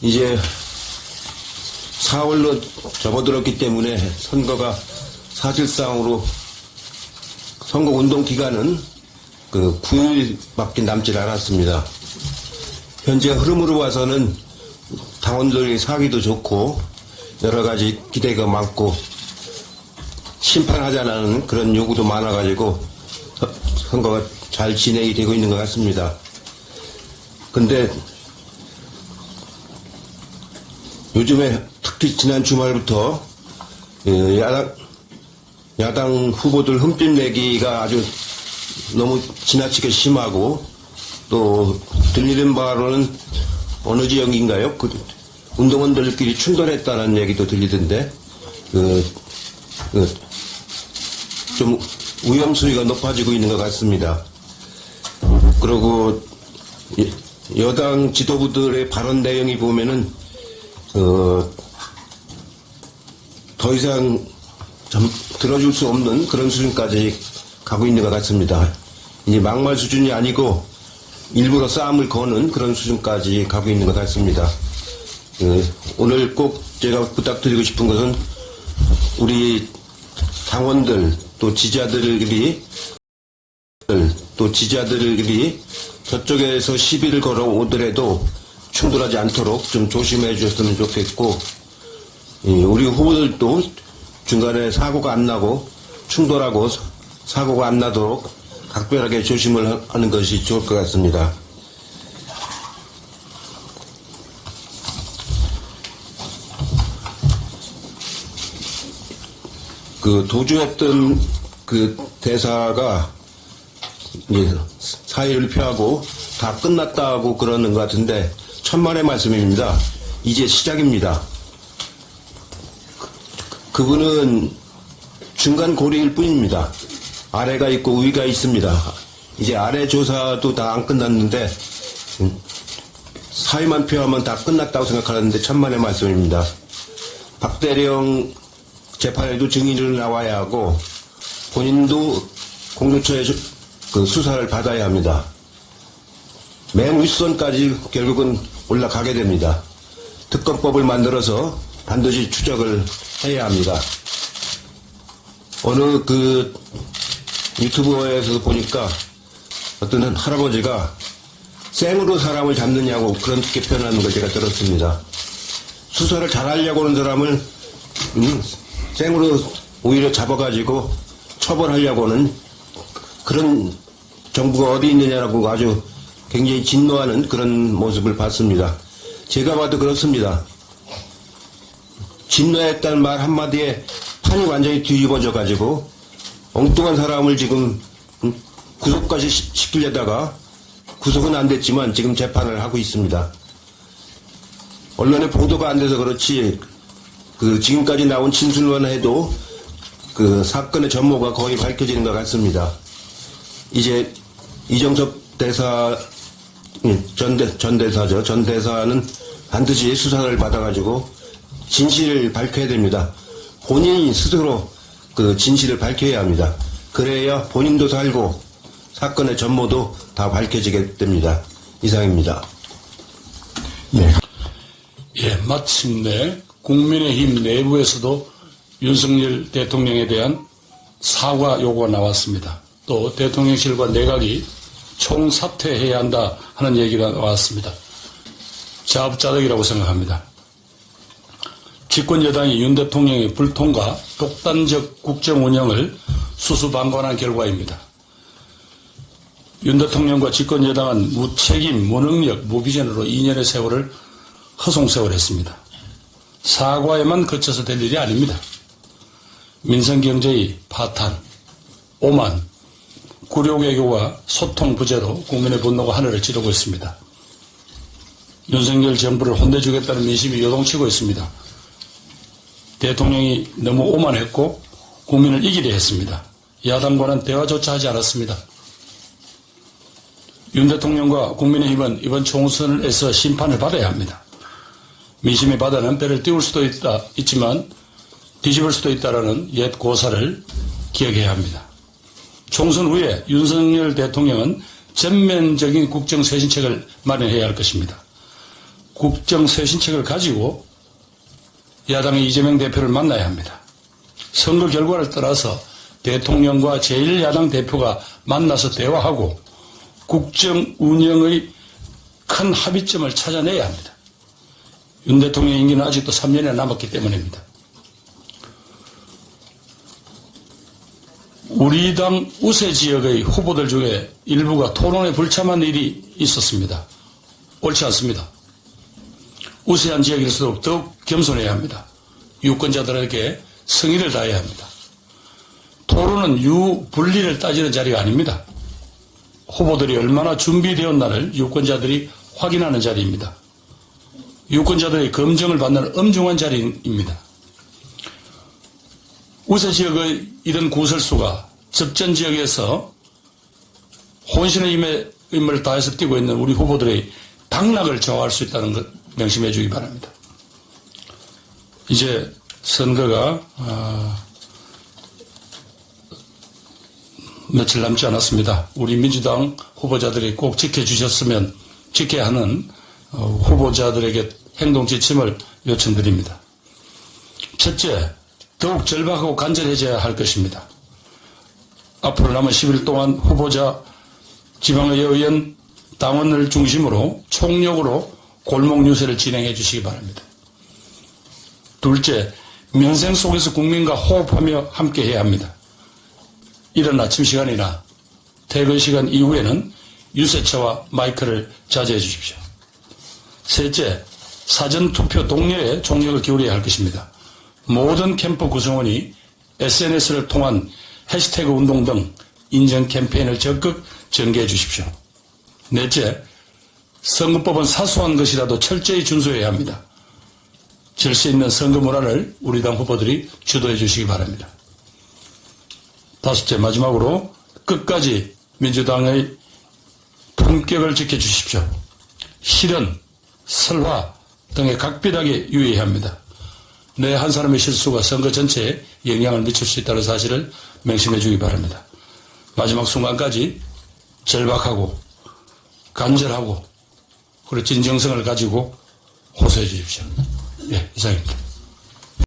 이제 4월로 접어들었기 때문에 선거가 사실상으로 선거운동 기간은 9일밖에 남질 않았습니다. 현재 흐름으로 봐서는 당원들의 사기도 좋고 여러 가지 기대가 많고 심판하자는 그런 요구도 많아가지고 선거가 잘 진행이 되고 있는 것 같습니다. 근데 요즘에 특히 지난 주말부터 야당 후보들 흠집 내기가 아주 너무 지나치게 심하고 또 들리는 바로는 어느 지역인가요? 운동원들끼리 충돌했다는 얘기도 들리던데 좀 위험수위가 높아지고 있는 것 같습니다. 그리고 여당 지도부들의 발언 내용이 보면은 더 이상 들어줄 수 없는 그런 수준까지 가고 있는 것 같습니다. 이제 막말 수준이 아니고 일부러 싸움을 거는 그런 수준까지 가고 있는 것 같습니다. 오늘 꼭 제가 부탁드리고 싶은 것은 우리 당원들 또 지지자들이 저쪽에서 시비를 걸어오더라도 충돌하지 않도록 좀 조심해 주셨으면 좋겠고, 우리 후보들도 중간에 사고가 안 나고 충돌하고 사고가 안 나도록 각별하게 조심을 하는 것이 좋을 것 같습니다. 도주했던 대사가 이제 사의를 표하고 다 끝났다고 그러는 것 같은데 천만의 말씀입니다. 이제 시작입니다. 그분은 중간 고리일 뿐입니다. 아래가 있고 위가 있습니다. 이제 아래 조사도 다 안 끝났는데 사의만 표하면 다 끝났다고 생각하는데 천만의 말씀입니다. 박대령 재판에도 증인으로 나와야 하고 본인도 공수처의 수사를 받아야 합니다. 맨 윗선까지 결국은 올라가게 됩니다. 특검법을 만들어서 반드시 추적을 해야 합니다. 어느 유튜브에서 보니까 어떤 할아버지가 생으로 사람을 잡느냐고 그렇게 표현하는 걸 제가 들었습니다. 수사를 잘하려고 하는 사람을 생으로 오히려 잡아가지고 처벌하려고 하는 그런 정부가 어디 있느냐라고 아주 굉장히 진노하는 그런 모습을 봤습니다. 제가 봐도 그렇습니다. 진노했다는 말 한마디에 판이 완전히 뒤집어져가지고 엉뚱한 사람을 지금 구속까지 시키려다가 구속은 안 됐지만 지금 재판을 하고 있습니다. 언론에 보도가 안 돼서 그렇지 지금까지 나온 진술만 해도 사건의 전모가 거의 밝혀지는 것 같습니다. 이제 이정섭 대사 전 대사는 반드시 수사를 받아가지고 진실을 밝혀야 됩니다. 본인이 스스로 진실을 밝혀야 합니다. 그래야 본인도 살고 사건의 전모도 다 밝혀지게 됩니다. 이상입니다. 네. 예, 마침내 국민의힘 내부에서도 윤석열 대통령에 대한 사과 요구가 나왔습니다. 또 대통령실과 내각이 총사퇴해야 한다 하는 얘기가 나왔습니다. 자업자득이라고 생각합니다. 집권여당이 윤 대통령의 불통과 독단적 국정 운영을 수수방관한 결과입니다. 윤 대통령과 집권여당은 무책임, 무능력, 무비전으로 2년의 세월을 허송세월했습니다. 사과에만 그쳐서 될 일이 아닙니다. 민생경제의 파탄, 오만, 굴욕외교와 소통 부재로 국민의 분노가 하늘을 찌르고 있습니다. 윤석열 정부를 혼내주겠다는 민심이 요동치고 있습니다. 대통령이 너무 오만했고 국민을 이기려 했습니다. 야당과는 대화조차 하지 않았습니다. 윤 대통령과 국민의힘은 이번 총선에서 심판을 받아야 합니다. 민심의 바다는 배를 띄울 수도 있지만 뒤집을 수도 있다는 옛 고사를 기억해야 합니다. 총선 후에 윤석열 대통령은 전면적인 국정쇄신책을 마련해야 할 것입니다. 국정 쇄신책을 가지고 야당의 이재명 대표를 만나야 합니다. 선거 결과를 떠나서 대통령과 제1야당 대표가 만나서 대화하고 국정 운영의 큰 합의점을 찾아내야 합니다. 윤 대통령 임기는 아직도 3년이나 남았기 때문입니다. 우리 당 우세 지역의 후보들 중에 일부가 토론에 불참한 일이 있었습니다. 옳지 않습니다. 우세한 지역일수록 더욱 겸손해야 합니다. 유권자들에게 성의를 다해야 합니다. 토론은 유불리를 따지는 자리가 아닙니다. 후보들이 얼마나 준비되었나를 유권자들이 확인하는 자리입니다. 유권자들의 검증을 받는 엄중한 자리입니다. 우세 지역의 이런 구설수가 접전 지역에서 혼신의 임무를 다해서 뛰고 있는 우리 후보들의 당락을 저하할 수 있다는 것 명심해 주기 바랍니다. 이제 선거가 며칠 남지 않았습니다. 우리 민주당 후보자들이 꼭 지켜주셨으면 지켜야 하는 후보자들에게 행동 지침을 요청드립니다. 첫째, 더욱 절박하고 간절해져야 할 것입니다. 앞으로 남은 10일 동안 후보자, 지방의원, 당원을 중심으로 총력으로 골목 유세를 진행해 주시기 바랍니다. 둘째, 민생 속에서 국민과 호흡하며 함께해야 합니다. 이른 아침 시간이나 퇴근 시간 이후에는 유세차와 마이크를 자제해 주십시오. 셋째, 사전투표 독려에 총력을 기울여야 할 것입니다. 모든 캠프 구성원이 SNS를 통한 해시태그 운동 등 인증 캠페인을 적극 전개해 주십시오. 넷째, 선거법은 사소한 것이라도 철저히 준수해야 합니다. 질서 있는 선거 문화를 우리 당 후보들이 주도해 주시기 바랍니다. 다섯째, 마지막으로 끝까지 민주당의 품격을 지켜주십시오. 실언, 설화 등에 각별하게 유의해야 합니다. 내 한 사람의 실수가 선거 전체에 영향을 미칠 수 있다는 사실을 명심해 주기 바랍니다. 마지막 순간까지 절박하고 간절하고 그리고 진정성을 가지고 호소해 주십시오. 예, 이상입니다.